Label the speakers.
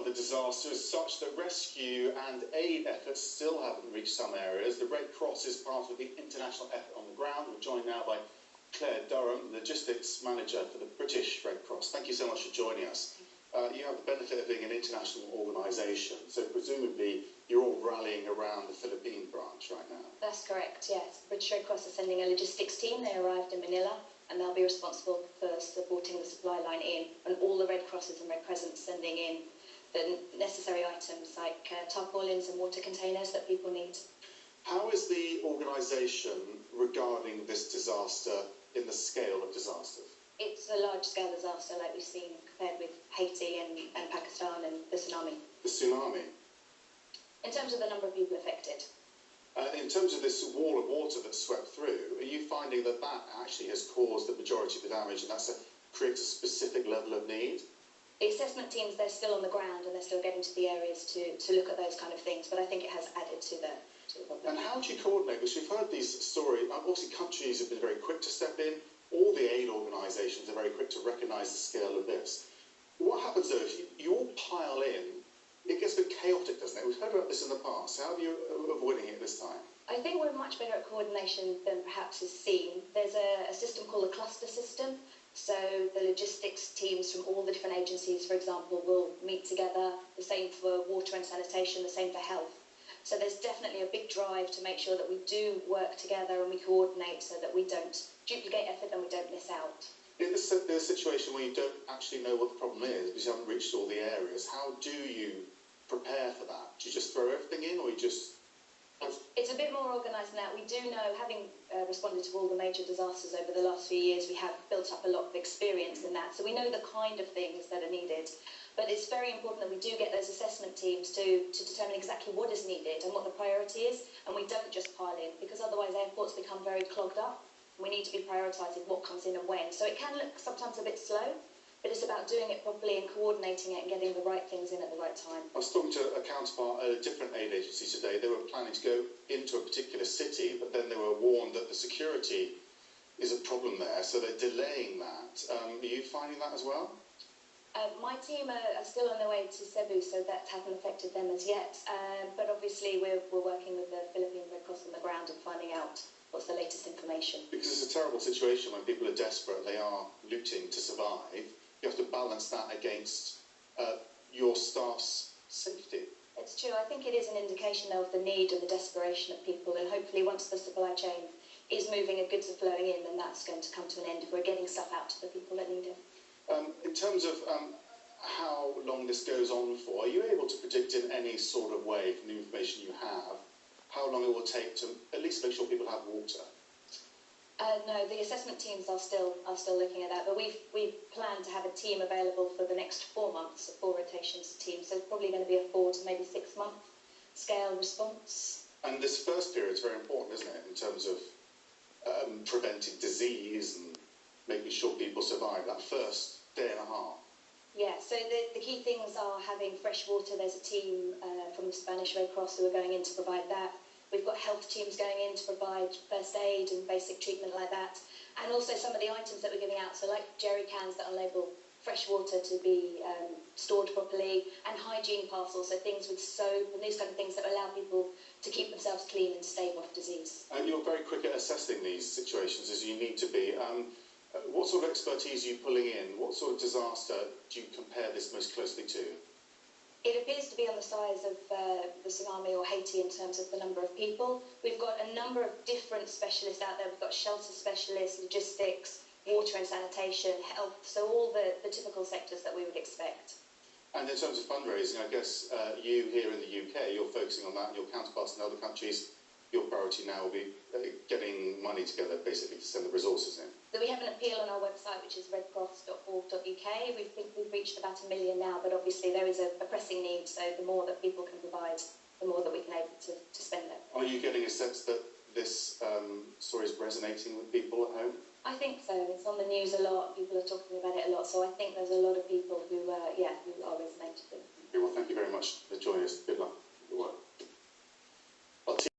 Speaker 1: of the disaster is such that rescue and aid efforts still haven't reached some areas. The Red Cross is part of the international effort on the ground. We're joined now by Claire Durham, Logistics Manager for the British Red Cross. Thank you so much for joining us. You have the benefit of being an international organisation, so presumably you're all rallying around the Philippine branch right now.
Speaker 2: That's correct, yes. The British Red Cross is sending a logistics team. They arrived in Manila, and they'll be responsible for supporting the supply line in, and all the Red Crosses and Red Crescents sending in the necessary items like tarpaulins and water containers that people need.
Speaker 1: How is the organisation regarding this disaster in the scale of disasters?
Speaker 2: It's a large-scale disaster like we've seen compared with Haiti and Pakistan and the tsunami.
Speaker 1: The tsunami?
Speaker 2: In terms of the number of people affected.
Speaker 1: In terms of this wall of water that swept through, are you finding that that actually has caused the majority of the damage and that's creates a specific level of need?
Speaker 2: The assessment teams, they're still on the ground and they're still getting to the areas to look at those kind of things, but I think it has added to the problem.
Speaker 1: And how do you coordinate? Because we've heard these stories, obviously countries have been very quick to step in, all the aid organisations are very quick to recognise the scale of this. What happens though if you all pile in? It gets a bit chaotic, doesn't it? We've heard about this in the past. How are you avoiding it this time?
Speaker 2: I think we're much better at coordination than perhaps is seen. There's a system called a cluster system. So the logistics teams from all the different agencies, for example, will meet together. The same for water and sanitation, the same for health. So there's definitely a big drive to make sure that we do work together and we coordinate so that we don't duplicate effort and we don't miss out.
Speaker 1: In the situation where you don't actually know what the problem is because you haven't reached all the areas, how do you prepare for that? Do you just throw everything in, or you just...
Speaker 2: It's a bit more organised than that. We do know, having responded to all the major disasters over the last few years, we have built up a lot of experience in that. So we know the kind of things that are needed. But it's very important that we do get those assessment teams to determine exactly what is needed and what the priority is, and we don't just pile in, because otherwise airports become very clogged up. We need to be prioritising what comes in and when. So it can look sometimes a bit slow, but it's about doing it properly and coordinating it and getting the right things in at the right time.
Speaker 1: I was talking to a counterpart at a different aid agency today. They were planning to go into a particular city, but then they were warned that the security is a problem there, so they're delaying that. Are you finding that as well?
Speaker 2: My team are still on their way to Cebu, so that hasn't affected them as yet. But obviously we're working with the Philippine Red Cross on the ground and finding out what's the latest information. Because
Speaker 1: it's a terrible situation when people are desperate, they are looting to survive. You have to balance that against your staff's safety.
Speaker 2: It's true. I think it is an indication of the need and the desperation of people, and hopefully once the supply chain is moving and goods are flowing in, then that's going to come to an end if we're getting stuff out to the people that need it.
Speaker 1: In terms of how long this goes on for, are you able to predict in any sort of way, from the information you have, how long it will take to at least make sure people have water?
Speaker 2: No, the assessment teams are still looking at that, but we've planned to have a team available for the next 4 months, a 4 rotations team, so it's probably going to be a 4 to maybe 6 month scale response.
Speaker 1: And this first period is very important, isn't it, in terms of preventing disease and making sure people survive, that first day and a half?
Speaker 2: Yeah, so the key things are having fresh water. There's a team from the Spanish Red Cross who are going in to provide that. We've got health teams going in to provide first aid and basic treatment like that. And also some of the items that we're giving out, so like jerry cans that unlabel fresh water to be stored properly, and hygiene parcels, so things with soap and these kind of things that allow people to keep themselves clean and stave off disease.
Speaker 1: And you're very quick at assessing these situations, as you need to be. What sort of expertise are you pulling in? What sort of disaster do you compare this most closely to?
Speaker 2: It appears to be on the size of the tsunami or Haiti in terms of the number of people. We've got a number of different specialists out there. We've got shelter specialists, logistics, water and sanitation, health, so all the typical sectors that we would expect.
Speaker 1: And in terms of fundraising, I guess you here in the UK, you're focusing on that, and your counterparts in other countries, your priority now will be getting money together, basically, to send the resources in.
Speaker 2: So we have an appeal on our website, which is redcross.org.uk. We think we've reached about 1 million now, but obviously there is a pressing need, so the more that people can provide, the more that we can able to spend it.
Speaker 1: Are you getting a sense that this story is resonating with people at home?
Speaker 2: I think so. It's on the news a lot. People are talking about it a lot, so I think there's a lot of people who are resonating with it.
Speaker 1: Well, thank you very much for joining us. Good luck with your work.